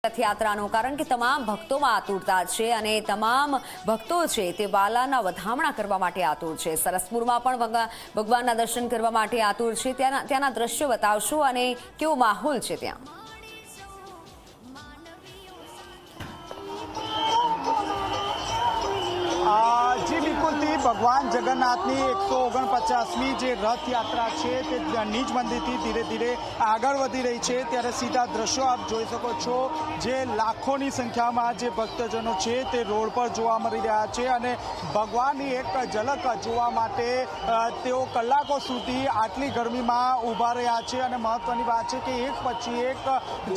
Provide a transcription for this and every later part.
રથયાત્રાનો કારણ કે તમામ ભક્તોમાં આતુરતા છે અને તમામ ભક્તો છે તે બાલાના વધામણા કરવા માટે આતુર છે। સરસપુરમાં પણ ભગવાનના દર્શન કરવા માટે આતુર છે। ત્યાંના દ્રશ્યો બતાવશો અને કેવો માહોલ છે ત્યાં। जी बिल्कुल थी भगवान जगन्नाथनी 149મી જે રથયાત્રા છે તે નિજ મંદિરથી ધીરે ધીરે આગળ વધી રહી છે। ત્યારે સીધા દ્રશ્યો આપ જોઈ શકો છો, જે લાખોની સંખ્યામાં જે ભક્તજનો છે તે રોડ પર જોવા મળી રહ્યા છે અને ભગવાનની એક ઝલક જોવા માટે તેઓ કલાકો સુધી આટલી ગરમીમાં ઊભા રહ્યા છે। અને મહત્વની વાત છે કે એક પછી એક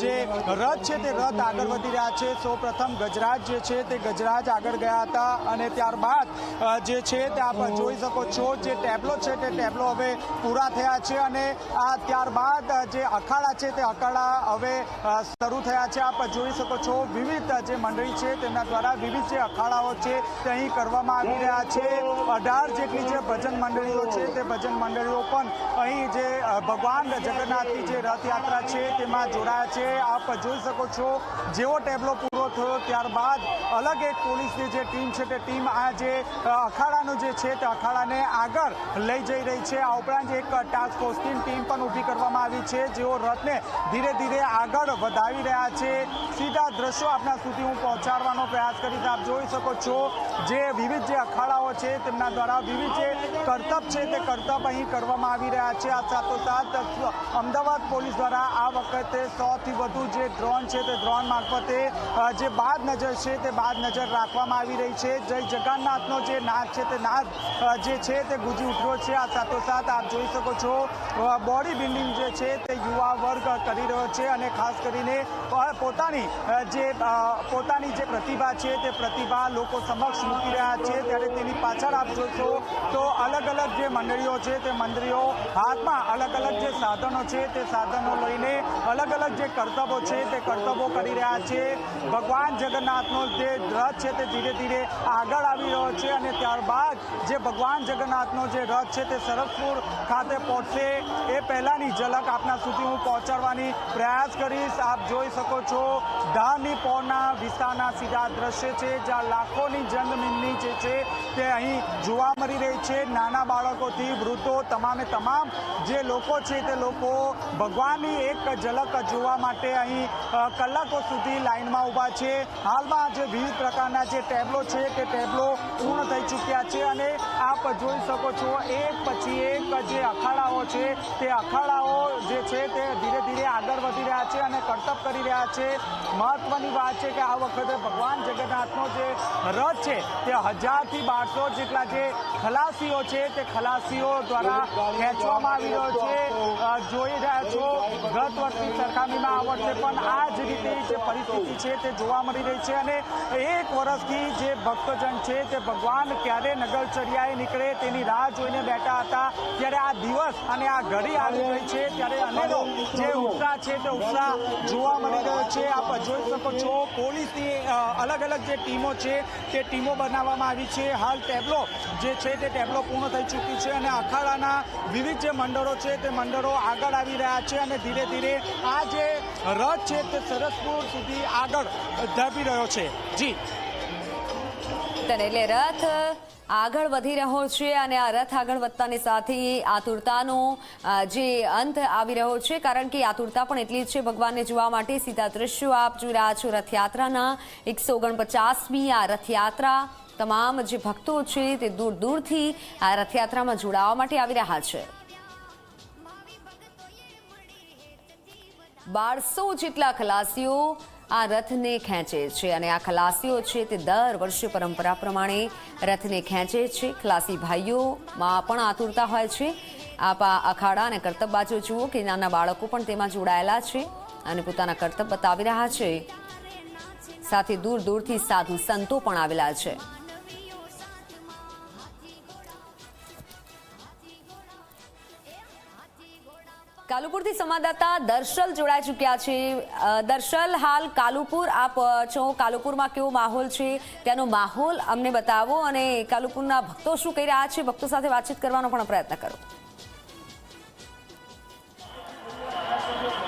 જે રથ છે તે રથ આગળ વધી રહ્યા છે। સૌપ્રથમ ગજરાજ જે છે તે ગજરાજ આગળ ગયા હતા અને ત્યારબાદ જે છે તે આપ જોઈ શકો છો, જે ટેબ્લો છે તે ટેબ્લો હવે પૂરા થયા છે અને ત્યારબાદ જે અખાડા છે તે અખાડા હવે શરૂ થયા છે। આપ જોઈ શકો છો વિવિધ જે મંડળી છે તેમના દ્વારા વિવિધ જે અખાડાઓ છે તે અહીં કરવામાં આવી રહ્યા છે। 18 જેટલી જે ભજન મંડળીઓ છે તે ભજન મંડળીઓ પણ અહીં જે ભગવાન જગન્નાથની જે રથયાત્રા છે તેમાં જોડાયા છે। આપ જોઈ શકો છો જેવો ટેબ્લો પૂરો થયો ત્યારબાદ અલગ એક પોલીસની જે ટીમ છે તે ટીમ આ જે અખાડાનો જે છે તે અખાડાને આગળ લઈ જઈ રહી છે। આ ઉપરાંત એક ટાસ્ક ફોર્સની ટીમ પણ ઊભી કરવામાં આવી છે, જેઓ રથને ધીરે ધીરે આગળ વધાવી રહ્યા છે। સીધા દ્રશ્યો આપના સુધી હું પહોંચાડવાનો પ્રયાસ કરીશ। આપ જોઈ શકો છો જે વિવિધ જે અખાડાઓ છે તેમના દ્વારા વિવિધ જે કરતબ છે તે કરતબ અહીં કરવામાં આવી રહ્યા છે। આ સાથોસાથ અમદાવાદ પોલીસ દ્વારા આ વખતે 100થી વધુ જે ડ્રોન છે તે ડ્રોન મારફતે જે બાદ નજર છે તે બાદ નજર રાખવામાં આવી રહી છે। જય જગન્નાથનો જે નાદ છે તે નાદ જે છે તે ગુંજી ઉઠ્યો છે। આ સાથોસાથ આપ જોઈ શકો છો બોડી બિલ્ડિંગ જે છે તે યુવા વર્ગ કરી રહ્યો છે અને ખાસ કરીને પોતાની જે પ્રતિભા છે તે પ્રતિભા લોકો સમક્ષ મૂકી રહ્યા છે। ત્યારે તેની પાછળ આપ જોશો તો અલગ અલગ જે મંડળીઓ છે તે મંડળીઓ હાથમાં અલગ અલગ જે સાધનો છે તે સાધનો લઈને અલગ અલગ જે કરતબો છે તે કરતબો કરી રહ્યા છે। ભગવાન જગન્નાથનો જે રથ છે તે ધીરે ધીરે આગળ આવી રહ્યો છે અને ત્યારબાદ જે ભગવાન જગન્નાથનો જે રથ છે તે સરસપુર ખાતે પહોંચશે એ પહેલાની ઝલક આપના સુધી હું પહોંચાડવાની પ્રયાસ કરીશ। આપ જોઈ શકો છો ધારની પોરના વિસ્તારના સીધા દ્રશ્ય છે, જ્યાં લાખોની જનમેદની જે છે તે અહીં જોવા મળી રહી છે। નાના બાળકોથી વૃદ્ધો તમામે તમામ જે લોકો છે તે લોકો ભગવાનની એક ઝલક જોવા માટે અહીં કલાકો સુધી લાઈનમાં ઊભા છે। હાલમાં જે વિવિધ પ્રકારના જે ટેબ્લો છે તે ટેબ્લો પૂર્ણ થઈ ચૂક્યા છે અને આપ જોઈ શકો છો એક પછી એક જે અખાડાઓ છે તે અખાડાઓ જે છે તે ધીરે ધીરે આગળ વધી રહ્યા છે અને કરતબ કરી રહ્યા છે। મહત્વની વાત છે કે આ વખતે ભગવાન જગન્નાથનો જે રથ છે તે 1000થી 1200 જેટલા જે ખલાસીઓ છે તે ખલાસીઓ દ્વારા ખેંચવામાં આવી રહ્યો છે। જોઈ રહ્યા છો ગત વર્ષની સરખામણીમાં આ વર્ષે પણ આ જ રીતે જે પરિસ્થિતિ છે તે જોવા મળી રહી છે અને એક વર્ષથી જે ભક્તજન છે તે ભગવાન ક્યારે નગરચર્યાએ નીકળે તેની રાહ જોઈને બેઠા હતા। ત્યારે આ દિવસ અને આ ઘડી આવી ગઈ છે ત્યારે અનેરો જે ઉત્સાહ છે તે ઉત્સાહ જોવા મળી રહ્યો છે। આપ જોઈ શકો છો પોલીસની અલગ અલગ જે ટીમો છે તે ટીમો બનાવવામાં આવી છે। હાલ ટેબ્લો જે છે તે ટેબ્લો પૂર્ણ થઈ ચૂકી છે અને અખાડાના વિવિધ જે મંડળો છે તે મંડળો આગળ આવી રહ્યા છે અને ધીરે ધીરે આ જે રથ છે તે સરસપુર સુધી આગળ ધપી રહ્યો છે। જી એટલે રથ આગળ વધી રહ્યો છે અને આ રથ આગળ વધતાની સાથે આતુરતાનો જે અંત આવી રહ્યો છે, કારણ કે આતુરતા પણ એટલી જ છે ભગવાનને જોવા માટે। સીધા દ્રશ્યો આપ જોઈ રહ્યા છો રથયાત્રાના 149મી આ રથયાત્રા। તમામ જે ભક્તો છે તે દૂર દૂરથી આ રથયાત્રામાં જોડાવા માટે આવી રહ્યા છે। 1200 જેટલા ખલાસીઓ આ રથને ખેંચે છે અને આ ખલાસીઓ છે તે દર વર્ષે પરંપરા પ્રમાણે રથને ખેંચે છે। ખલાસી ભાઈઓમાં પણ આતુરતા હોય છે। આપ આ અખાડા અને કરતબ બાજુ જુઓ કે નાના બાળકો પણ તેમાં જોડાયેલા છે અને પોતાના કરતબ બતાવી રહ્યા છે। સાથે દૂર દૂરથી સાધુ સંતો પણ આવેલા છે। કાલુપુરથી સંવાદદાતા દર્શલ જોડાઈ ચૂક્યા છે। દર્શલ, હાલ કાલુપુર આપ છો, કાલુપુરમાં કેવો માહોલ છે ત્યાંનો માહોલ અમને બતાવો અને કાલુપુરના ભક્તો શું કહી રહ્યા છે, ભક્તો સાથે વાતચીત કરવાનો પણ પ્રયત્ન કરો।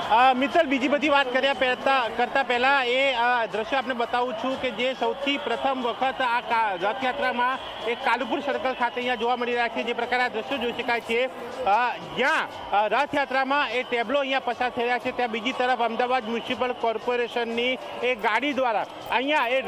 મિત્તલ, બીજી બધી વાત કરતા પહેલા એ દ્રશ્ય આપણે બતાવું છું કે જે સૌથી પ્રથમ વખત આ રથયાત્રામાં એક કાલુપુર સર્કલ ખાતે અહીંયા જોવા મળી રહ્યા છે. જે પ્રકારે આ દ્રશ્યો જોઈ શકાય છે, જ્યાં રથયાત્રામાં એ ટેબ્લો અહીંયા પસાર થઈ રહ્યા છે, ત્યાં બીજી તરફ અમદાવાદ મ્યુનિસિપલ કોર્પોરેશનની એ ગાડી દ્વારા અહીંયા એ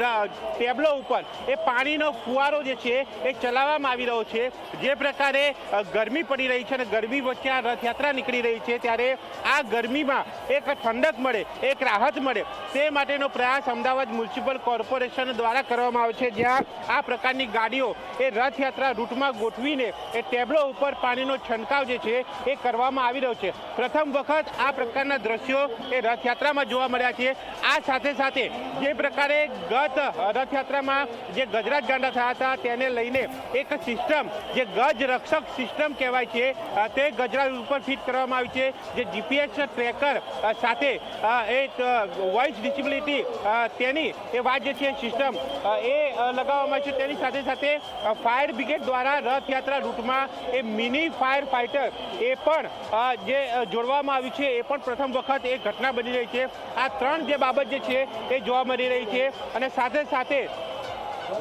ટેબ્લો ઉપર એ પાણીનો ફુવારો જે છે એ ચલાવવામાં આવી રહ્યો છે. જે પ્રકારે ગરમી પડી રહી છે અને ગરમી વચ્ચે આ રથયાત્રા નીકળી રહી છે, ત્યારે આ ગરમીમાં એક ઠંડક મળે, એક રાહત મળે, તે માટેનો પ્રયાસ અમદાવાદ મ્યુનિસિપલ કોર્પોરેશન દ્વારા કરવામાં આવે છે, જ્યાં આ પ્રકારની ગાડીઓ એ રથયાત્રા રૂટમાં ગોઠવીને એ ટેબ્લો ઉપર પાણીનો છંટકાવ જે છે એ કરવામાં આવી રહ્યો છે. પ્રથમ વખત આ પ્રકારના દ્રશ્યો એ રથયાત્રામાં જોવા મળ્યા છે. આ સાથે સાથે જે પ્રકારે ગત રથયાત્રામાં જે ગજરાજ ગાંડા થયા હતા તેને લઈને એક સિસ્ટમ, જે ગજ રક્ષક સિસ્ટમ કહેવાય છે, તે ગજરાજ ઉપર ફિટ કરવામાં આવી છે, જે જીપીએસ ટ્રેકર સાથે એ વોઇસ ડિસેબિલિટી તેની એ વાત જે છે સિસ્ટમ એ લગાવવામાં આવી છે. તેની સાથે સાથે ફાયર બ્રિગેડ દ્વારા રથયાત્રા રૂટમાં એ મિની ફાયર ફાઇટર એ પણ જે જોડવામાં આવ્યું છે, એ પણ પ્રથમ વખત એ ઘટના બની રહી છે. આ ત્રણ જે બાબત જે છે એ જોવા મળી રહી છે. અને સાથે સાથે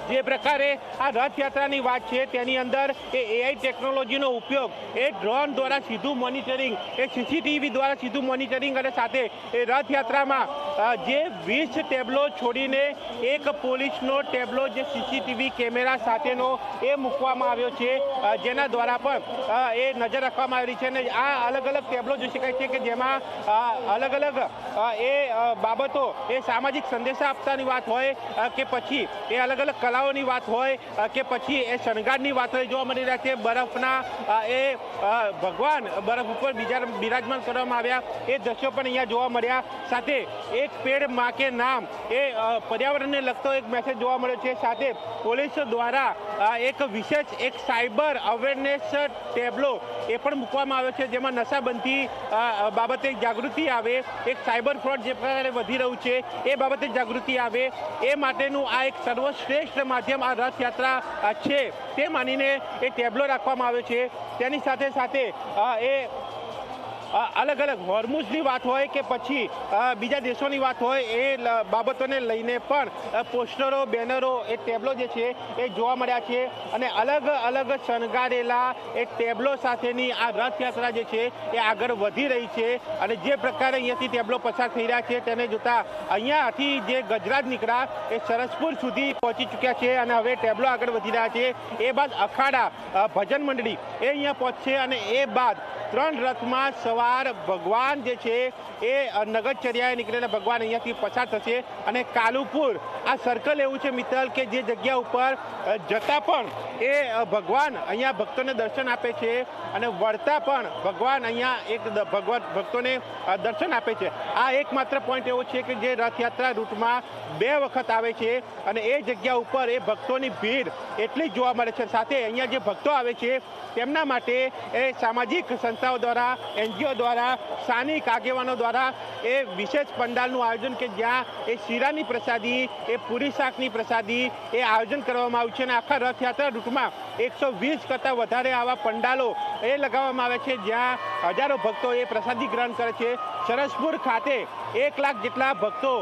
જે પ્રકારે આ રથયાત્રાની વાત છે તેની અંદર એ એઆઈ ટેકનોલોજીનો ઉપયોગ, એ ડ્રોન દ્વારા સીધું મોનિટરિંગ, એ સીસીટીવી દ્વારા સીધું મોનિટરિંગ, અને સાથે એ રથયાત્રામાં જે 20 ટેબ્લો છોડીને એક પોલીસનો ટેબ્લો જે સીસીટીવી કેમેરા સાથેનો એ મૂકવામાં આવ્યો છે, જેના દ્વારા પણ એ નજર રાખવામાં આવી છે. અને આ અલગ અલગ ટેબ્લો જોઈ શકાય છે કે જેમાં અલગ અલગ એ બાબતો, એ સામાજિક સંદેશા આપવાની વાત હોય કે પછી એ અલગ અલગ કલાઓની વાત હોય કે પછી એ શણગારની વાત હોય, જોવા મળી રહ્યા છે. બરફના એ ભગવાન બરફ ઉપર બિરાજમાન કરવામાં આવ્યા, એ દ્રશ્યો પણ અહીંયા જોવા મળ્યા. સાથે એક પેડ માં કે નામ, એ પર્યાવરણને લગતો એક મેસેજ જોવા મળ્યો છે. સાથે પોલીસ દ્વારા એક વિશેષ એક સાયબર અવેરનેસ ટેબ્લો એ પણ મૂકવામાં આવ્યો છે, જેમાં નશાબંધી બાબતે જાગૃતિ આવે, એક સાયબર ફ્રોડ જે પ્રકારે વધી રહ્યું છે એ બાબતે જાગૃતિ આવે, એ માટેનું આ એક સર્વશ્રેષ્ઠ માધ્યમ આ રથયાત્રા છે તે માનીને એ ટેબ્લો રાખવામાં આવ્યો છે. તેની સાથે સાથે એ અલગ અલગ હોર્મુઝની વાત હોય કે પછી બીજા દેશોની વાત હોય, એ બાબતોને લઈને પણ પોસ્ટરો, બેનરો, એ ટેબ્લો જે છે એ જોવા મળ્યા છે. અને અલગ અલગ શણગારેલા એ ટેબ્લો સાથેની આ રથયાત્રા જે છે એ આગળ વધી રહી છે. અને જે પ્રકારે અહીંયાથી ટેબ્લો પસાર થઈ રહ્યા છે તેને જોતા અહીંયાથી જે ગજરાજ નીકળ્યા એ સરસપુર સુધી પહોંચી ચૂક્યા છે અને હવે ટેબ્લો આગળ વધી રહ્યા છે. એ બાદ અખાડા, ભજન મંડળી એ અહીંયા પહોંચશે અને એ બાદ 3 રથમાં સવાર ભગવાન જે છે એ નગરચર્યાએ નીકળેલા ભગવાન અહીંયાથી પસાર થશે. અને કાલુપુર આ સર્કલ એવું છે મિત્તલ કે જે જગ્યા ઉપર જતા પણ એ ભગવાન અહીંયા ભક્તોને દર્શન આપે છે અને વળતા પણ ભગવાન અહીંયા એક ભક્તોને દર્શન આપે છે. આ એકમાત્ર પોઈન્ટ એવો છે કે જે રથયાત્રા રૂટમાં 2 વખત આવે છે અને એ જગ્યા ઉપર એ ભક્તોની ભીડ એટલી જ જોવા મળે છે. સાથે અહીંયા જે ભક્તો આવે છે તેમના માટે એ સામાજિક સંસ્થાઓ દ્વારા, એનજીઓ દ્વારા, સ્થાનિક આગેવાનો દ્વારા એ વિશેષ પંડાલનું આયોજન કે જ્યાં એ શીરાની પ્રસાદી, એ પૂરી શાકની પ્રસાદી એ આયોજન કરવામાં આવ્યું છે. અને આખા રથયાત્રા રૂટમાં 120 કરતાં વધારે આવા પંડાલો એ લગાવવામાં આવે છે, જ્યાં હજારો ભક્તો એ પ્રસાદી ગ્રહણ કરે છે. સરસપુર ખાતે 1 લાખ જેટલા ભક્તો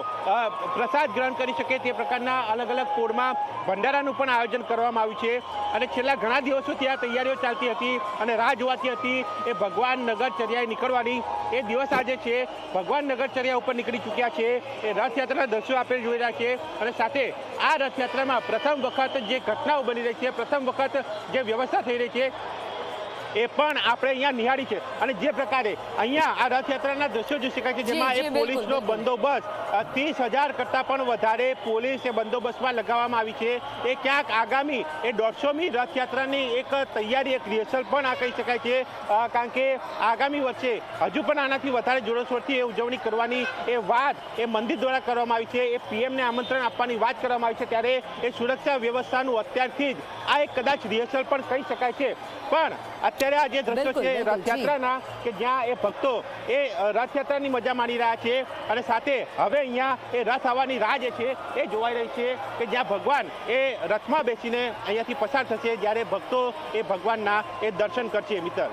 પ્રસાદ ગ્રહણ કરી શકે તે પ્રકારના અલગ અલગ પોળમાં ભંડારાનું પણ આયોજન કરવામાં આવ્યું છે. અને છેલ્લા ઘણા દિવસોથી આ તૈયારીઓ ચાલતી હતી અને રાહ જોવાતી હતી એ ભગવાન નગરચર્યાએ નીકળવાની. એ દિવસ આજે છે. ભગવાન નગરચર્યા ઉપર નીકળી ચૂક્યા છે. એ રથયાત્રાના દ્રશ્યો આપણે જોઈ રહ્યા છીએ. અને સાથે આ રથયાત્રામાં પ્રથમ વખત જે ઘટનાઓ બની રહી છે, પ્રથમ વખત જે વ્યવસ્થા થઈ રહી છે એ પણ આપણે અહીંયા નિહાળી છે. અને જે પ્રકારે અહીંયા આ રથયાત્રાના દ્રશ્યો જોઈ શકાય છે, જેમાં એ પોલીસનો બંદોબસ્ત 30,000 કરતાં પણ વધારે પોલીસ એ બંદોબસ્તમાં લગાવવામાં આવી છે. એ ક્યાંક આગામી એ 150મી રથયાત્રાની એક તૈયારી, એક રિહર્સલ પણ આ કહી શકાય છે. કારણ કે આગામી વર્ષે હજુ પણ આનાથી વધારે જોરશોરથી એ ઉજવણી કરવાની એ વાત એ મંદિર દ્વારા કરવામાં આવી છે. એ પીએમને આમંત્રણ આપવાની વાત કરવામાં આવી છે. ત્યારે એ સુરક્ષા વ્યવસ્થાનું અત્યારથી જ આ એક કદાચ રિહર્સલ પણ કહી શકાય છે. પણ અત્યારે આ જે દ્રશ્યો છે રથયાત્રાના કે જ્યાં એ ભક્તો એ રથયાત્રાની મજા માણી રહ્યા છે અને સાથે હવે અહીંયા એ રથ આવવાની રાહ જે છે એ જોવાઈ રહી છે કે જ્યાં ભગવાન એ રથમાં બેસીને અહીંયાથી પસાર થશે, જ્યારે ભક્તો એ ભગવાનના એ દર્શન કરશે. મિત્ર.